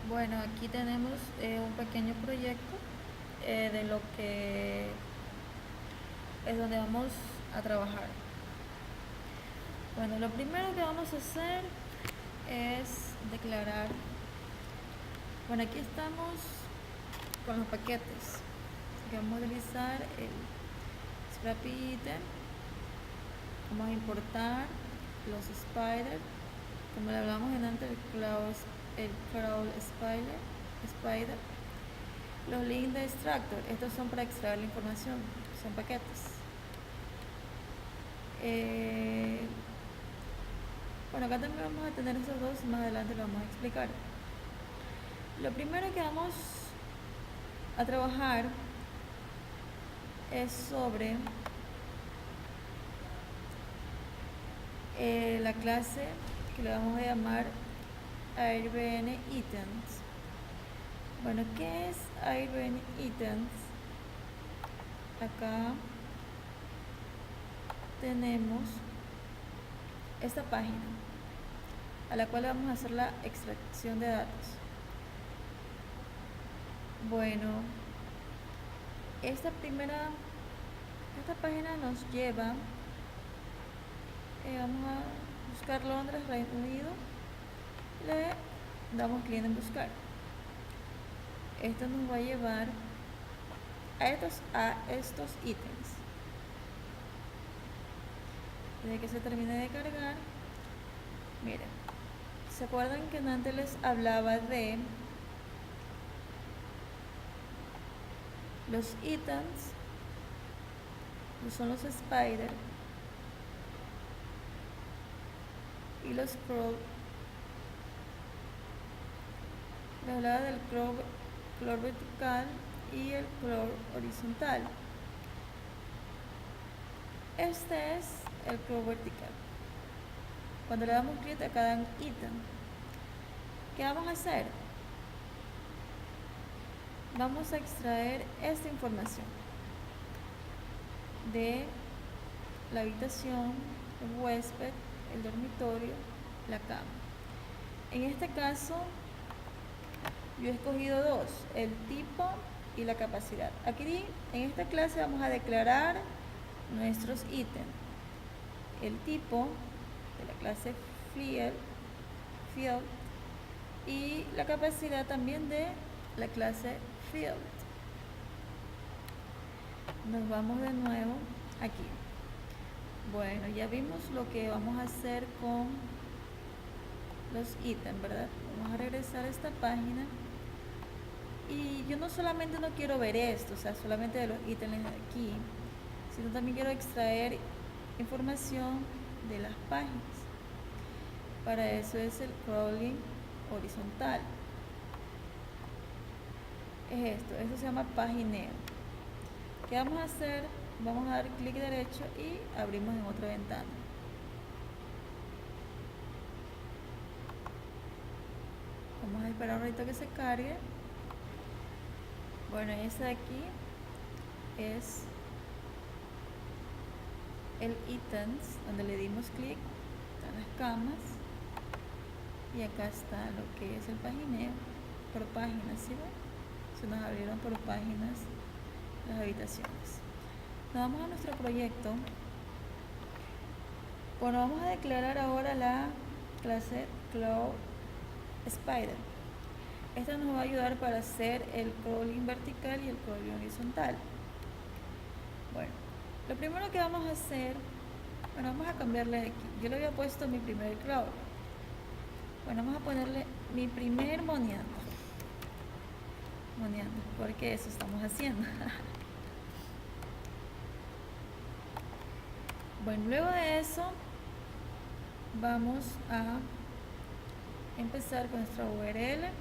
Bueno, aquí tenemos un pequeño proyecto de lo que es donde vamos a trabajar. Bueno, lo primero que vamos a hacer es declarar. Bueno, aquí estamos con los paquetes. Así que vamos a utilizar el Scrappy Item. Vamos a importar los spider, como le hablamos en antes, el crawl spider. Los links de extractor, estos son para extraer la información, son paquetes. Bueno, acá también vamos a tener esos dos, más adelante lo vamos a explicar. Lo primero que vamos a trabajar es sobre la clase que le vamos a llamar Airbnb Items. Bueno, ¿qué es Airbnb Items? Acá tenemos esta página a la cual vamos a hacer la extracción de datos. Bueno, esta página nos lleva, vamos a buscar Londres, Reino Unido, le damos clic en buscar. Esto nos va a llevar a estos ítems. Desde que se termine de cargar, miren, ¿se acuerdan que antes les hablaba de los ítems? Son los spider y los scroll. Les hablaba del scroll vertical y el scroll horizontal. Este es el scroll vertical. Cuando le damos clic a cada ítem, ¿qué vamos a hacer? Vamos a extraer esta información de la habitación, el huésped, el dormitorio, la cama. En este caso, yo he escogido dos, el tipo y la capacidad. Aquí en esta clase vamos a declarar nuestros ítems. El tipo de la clase field y la capacidad también de la clase field. Nos vamos de nuevo aquí. Bueno, ya vimos lo que vamos a hacer con los ítems, ¿verdad? Vamos a regresar a esta página. Y yo no solamente no quiero ver esto, o sea, solamente de los ítems de aquí, sino también quiero extraer información de las páginas. Para eso es el crawling horizontal. Es esto se llama pagineo. ¿Qué vamos a hacer? Vamos a dar clic derecho y abrimos en otra ventana. Vamos a esperar un ratito que se cargue. Bueno, ese de aquí es el ítems, donde le dimos clic, están las camas, y acá está lo que es el pagineo por páginas, ¿sí ven? Se nos abrieron por páginas las habitaciones. Nos vamos a nuestro proyecto. Bueno, vamos a declarar ahora la clase Cloud Spider. Esta nos va a ayudar para hacer el crawling vertical y el crawling horizontal. Bueno, lo primero que vamos a hacer, bueno, vamos a cambiarle aquí. Yo le había puesto mi primer crawl. Bueno, vamos a ponerle mi primer moneando, porque eso estamos haciendo. Bueno, luego de eso vamos a empezar con nuestra URL.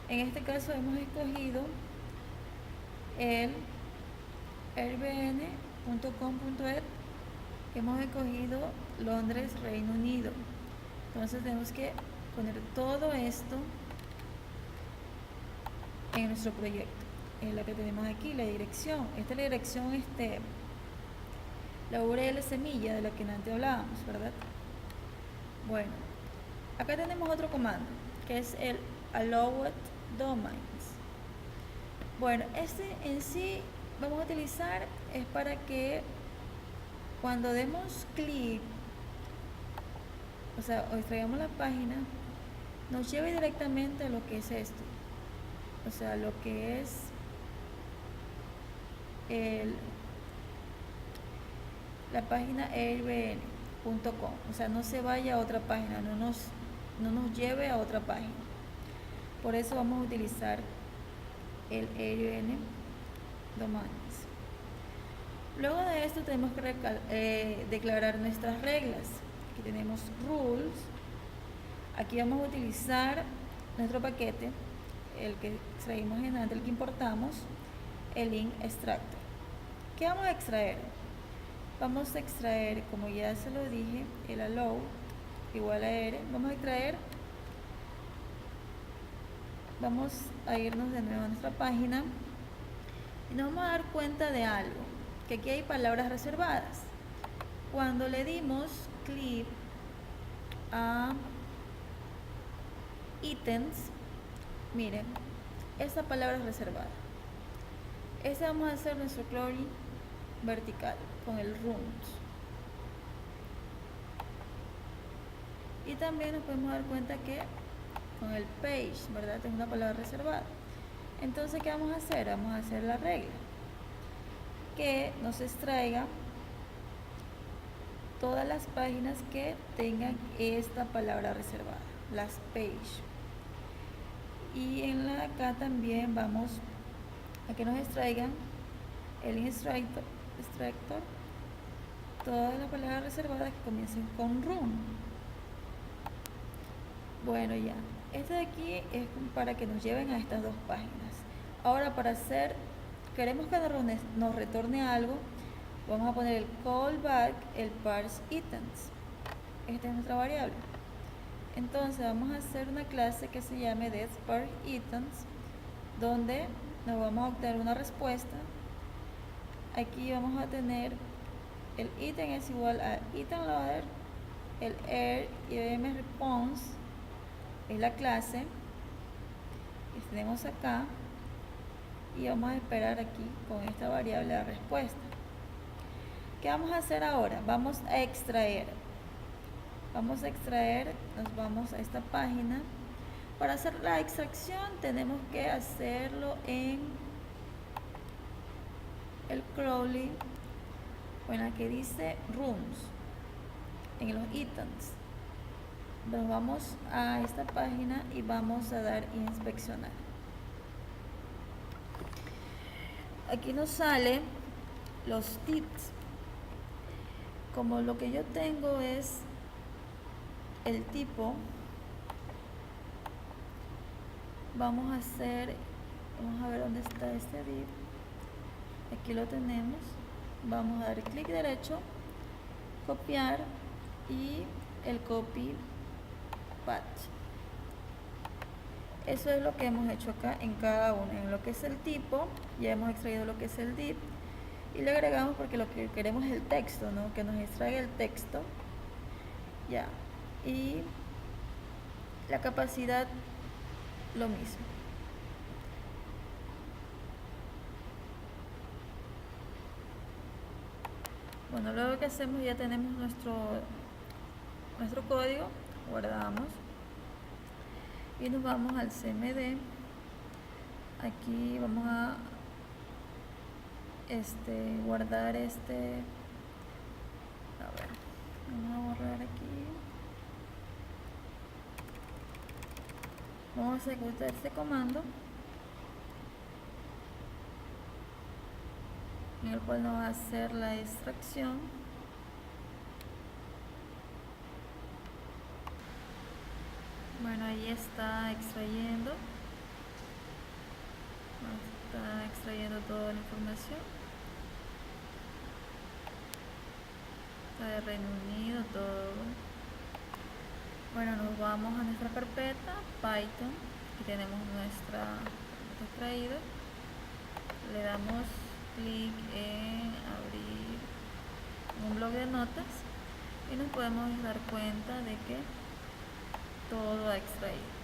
En este caso hemos escogido el airbnb.com.et, hemos escogido Londres, Reino Unido. Entonces tenemos que poner todo esto en nuestro proyecto. Es la que tenemos aquí, la dirección. Esta es la dirección, la URL semilla de la que antes hablábamos, ¿verdad? Bueno, acá tenemos otro comando, que es el allowed domains. Bueno, este en sí vamos a utilizar es para que cuando demos clic, o sea, o extraigamos la página, nos lleve directamente a lo que es esto, o sea, lo que es la página airbnb.com, o sea, no se vaya a otra página, no nos lleve a otra página. Por eso vamos a utilizar el Airbnb domains. Luego de esto tenemos que declarar nuestras reglas. Aquí tenemos rules. Aquí vamos a utilizar nuestro paquete, el que extraímos en antes, el que importamos, el link extractor. ¿Qué vamos a extraer? Vamos a extraer, como ya se lo dije, el allow igual a r. Vamos a irnos de nuevo a nuestra página y nos vamos a dar cuenta de algo, que aquí hay palabras reservadas. Cuando le dimos clic a ítems, miren, esa palabra es reservada. Ese vamos a hacer nuestro query vertical con el rooms. Y también nos podemos dar cuenta que con el page, ¿verdad? Es una palabra reservada. Entonces, ¿qué vamos a hacer? Vamos a hacer la regla que nos extraiga todas las páginas que tengan esta palabra reservada, las page. Y en la acá también vamos a que nos extraigan el extractor, todas las palabras reservadas que comiencen con room. Bueno, ya. Este de aquí es para que nos lleven a estas dos páginas. Ahora, queremos que nos retorne algo, vamos a poner el callback, el parse items. Esta es nuestra variable. Entonces vamos a hacer una clase que se llame parse items, donde nos vamos a obtener una respuesta. Aquí vamos a tener el item es igual a item loader, el air response es la clase que tenemos acá, y vamos a esperar aquí con esta variable la respuesta. ¿Qué vamos a hacer ahora? Vamos a extraer, nos vamos a esta página. Para hacer la extracción tenemos que hacerlo en el crawling, en la que dice rooms, en los ítems. Nos vamos a esta página y vamos a dar inspeccionar. Aquí nos sale los tips. Como lo que yo tengo es el tipo, vamos a ver dónde está este div. Aquí lo tenemos. Vamos a dar clic derecho, copiar y el copy path. Eso es lo que hemos hecho acá en cada uno. En lo que es el tipo, ya hemos extraído lo que es el div y le agregamos porque lo que queremos es el texto, ¿no? Que nos extraiga el texto. Ya. Y la capacidad, lo mismo. Bueno, luego que hacemos, ya tenemos nuestro código, guardamos y nos vamos al CMD. Aquí vamos a guardar a ver, vamos a borrar aquí, vamos a ejecutar este comando en el cual nos va a hacer la extracción. Bueno, ahí está extrayendo toda la información. Está de Reino Unido, todo. Bueno, nos vamos a nuestra carpeta Python y tenemos nuestro extraído. Le damos clic en abrir un bloc de notas y nos podemos dar cuenta de que todo ha extraído.